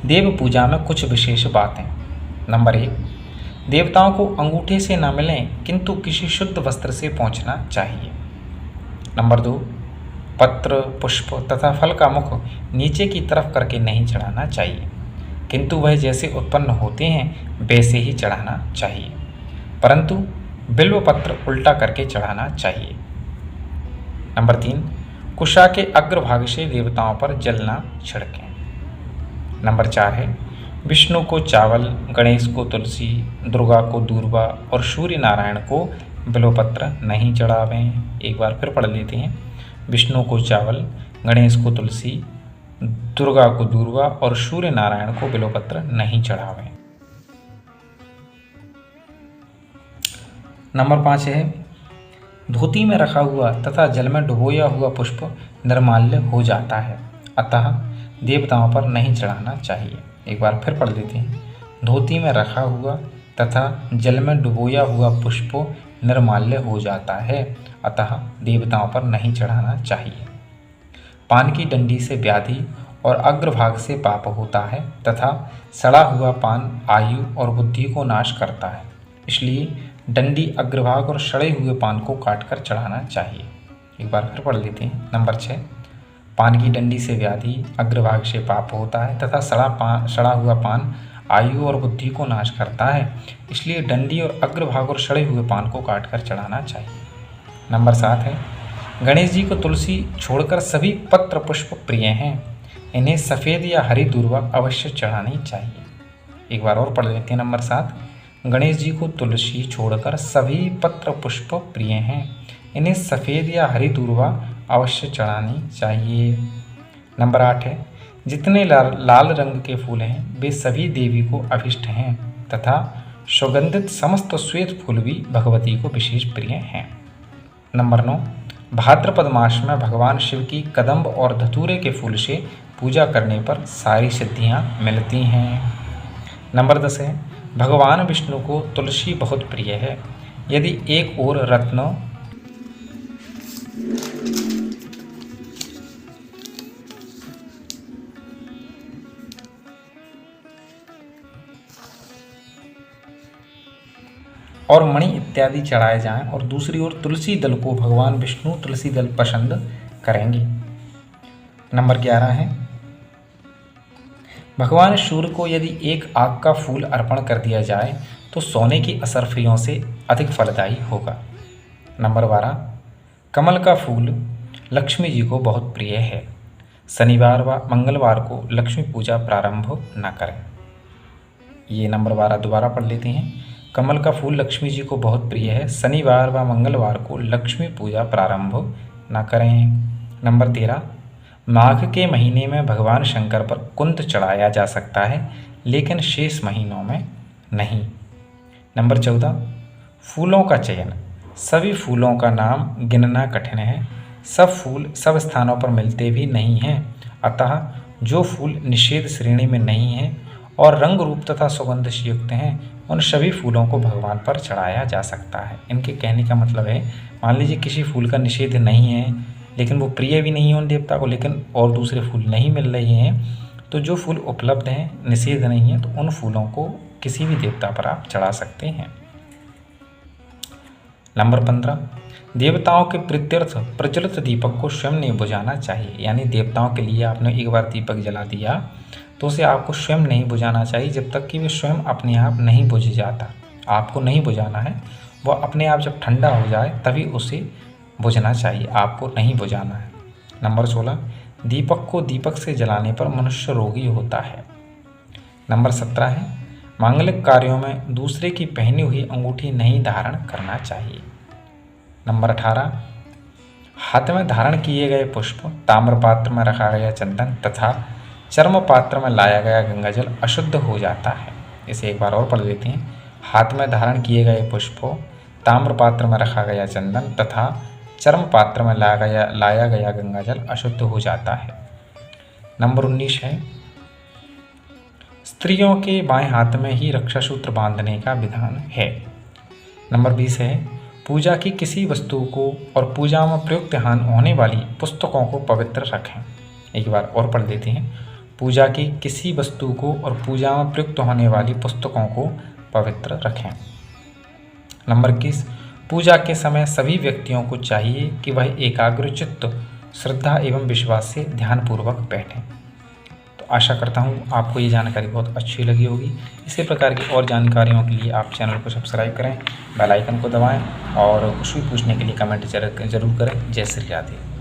देव पूजा में कुछ विशेष बातें। नंबर 1, देवताओं को अंगूठे से न मिलें किंतु किसी शुद्ध वस्त्र से पहुँचना चाहिए। नंबर 2, पत्र, पुष्प तथा फल का मुख नीचे की तरफ करके नहीं चढ़ाना चाहिए, किंतु वह जैसे उत्पन्न होते हैं वैसे ही चढ़ाना चाहिए, परंतु बिल्व पत्र उल्टा करके चढ़ाना चाहिए। नंबर 3, कुशा के अग्रभाग से देवताओं पर जल न छिड़कें। नंबर 4 है, विष्णु को चावल, गणेश को तुलसी, दुर्गा को दूर्वा और सूर्य नारायण को बिल्वपत्र नहीं चढ़ावें। एक बार फिर पढ़ लेते हैं। विष्णु को चावल, गणेश को तुलसी, दुर्गा को दूर्वा और सूर्य नारायण को बिल्वपत्र नहीं चढ़ावें। नंबर 5 है, धोती में रखा हुआ तथा जल में डुबोया हुआ पुष्प निर्माल्य हो जाता है, अतः देवताओं पर नहीं चढ़ाना चाहिए। एक बार फिर पढ़ लेते हैं। धोती में रखा हुआ तथा जल में डुबोया हुआ पुष्प निर्माल्य हो जाता है, अतः देवताओं पर नहीं चढ़ाना चाहिए। पान की डंडी से व्याधि और अग्रभाग से पाप होता है तथा सड़ा हुआ पान आयु और बुद्धि को नाश करता है, इसलिए डंडी, अग्रभाग और सड़े हुए पान को काटकर चढ़ाना चाहिए। एक बार फिर पढ़ लेते हैं। नंबर 6, पान की डंडी से व्याधि, अग्रभाग से पाप होता है तथा सड़ा हुआ पान आयु और बुद्धि को नाश करता है, इसलिए डंडी और अग्रभाग और सड़े हुए पान को काटकर चढ़ाना चाहिए। नंबर 7 है, गणेश जी को तुलसी छोड़कर सभी पत्र पुष्प प्रिय हैं, इन्हें सफ़ेद या हरी दूर्वा अवश्य चढ़ानी चाहिए। एक बार और पढ़ लेते हैं। नंबर 7, गणेश जी को तुलसी छोड़कर सभी पत्र पुष्प प्रिय हैं, इन्हें सफ़ेद या हरी दूर्वा अवश्य चढ़ानी चाहिए। नंबर 8 है, जितने लाल रंग के फूल हैं वे सभी देवी को अभिष्ट हैं तथा सुगंधित समस्त श्वेत फूल भी भगवती को विशेष प्रिय हैं। नंबर 9, भाद्रपद मास में भगवान शिव की कदम्ब और धतूरे के फूल से पूजा करने पर सारी सिद्धियां मिलती हैं। नंबर 10 है, भगवान विष्णु को तुलसी बहुत प्रिय है। यदि एक ओर रत्न और मणि इत्यादि चढ़ाए जाएं और दूसरी ओर तुलसी दल को भगवान विष्णु तुलसी दल पसंद करेंगे। नंबर 11 है, भगवान सूर्य को यदि एक आग का फूल अर्पण कर दिया जाए तो सोने की असरफियों से अधिक फलदायी होगा। नंबर 12, कमल का फूल लक्ष्मी जी को बहुत प्रिय है। शनिवार व मंगलवार को लक्ष्मी पूजा प्रारंभ न करें। ये नंबर 12 दोबारा पढ़ लेते हैं। कमल का फूल लक्ष्मी जी को बहुत प्रिय है, शनिवार व मंगलवार को लक्ष्मी पूजा प्रारंभ न करें। नंबर 13, माघ के महीने में भगवान शंकर पर कुंद चढ़ाया जा सकता है, लेकिन शेष महीनों में नहीं। नंबर 14, फूलों का चयन। सभी फूलों का नाम गिनना कठिन है, सब फूल सब स्थानों पर मिलते भी नहीं हैं, अतः जो फूल निषेध श्रेणी में नहीं हैं और रंग रूप तथा सुगंध से युक्त हैं, उन सभी फूलों को भगवान पर चढ़ाया जा सकता है। इनके कहने का मतलब है, मान लीजिए किसी फूल का निषेध नहीं है, लेकिन वो प्रिय भी नहीं है उन देवता को, लेकिन और दूसरे फूल नहीं मिल रहे हैं, तो जो फूल उपलब्ध हैं, निषेध नहीं है, तो उन फूलों को किसी भी देवता पर आप चढ़ा सकते हैं। नंबर 15, देवताओं के प्रीत्यर्थ प्रज्वलित दीपक को स्वयं नहीं बुझाना चाहिए। यानी देवताओं के लिए आपने एक बार दीपक जला दिया तो उसे आपको स्वयं नहीं बुझाना चाहिए जब तक कि वे स्वयं अपने आप नहीं बुझ जाता। आपको नहीं बुझाना है, वह अपने आप जब ठंडा हो जाए तभी उसे बुझना चाहिए, आपको नहीं बुझाना है। नंबर 16, दीपक को दीपक से जलाने पर मनुष्य रोगी होता है। नंबर 17 है, मांगलिक कार्यों में दूसरे की पहनी हुई अंगूठी नहीं धारण करना चाहिए। नंबर 18, हाथ में धारण किए गए पुष्प, ताम्र पात्र में रखा गया चंदन तथा चर्म पात्र में लाया गया गंगाजल अशुद्ध हो जाता है। इसे एक बार और पढ़ लेते हैं। हाथ में धारण किए गए पुष्पों, ताम्र पात्र में रखा गया चंदन तथा चर्म पात्र में लाया गया गंगाजल अशुद्ध हो जाता है। नंबर 19 है, स्त्रियों के बाएं हाथ में ही रक्षा सूत्र बांधने का विधान है। नंबर 20 है, पूजा की किसी वस्तु को और पूजा में प्रयुक्त होने वाली पुस्तकों को पवित्र रखें। एक बार और पढ़ लेते हैं। पूजा की किसी वस्तु को और पूजा में प्रयुक्त होने वाली पुस्तकों को पवित्र रखें। नंबर 21, पूजा के समय सभी व्यक्तियों को चाहिए कि वह एकाग्रचित्त, श्रद्धा एवं विश्वास से ध्यानपूर्वक बैठें। तो आशा करता हूँ आपको ये जानकारी बहुत अच्छी लगी होगी। इसी प्रकार की और जानकारियों के लिए आप चैनल को सब्सक्राइब करें, बेल आइकन को दबाएं और कुछ भी पूछने के लिए कमेंट जरूर करें। जय श्री राधे।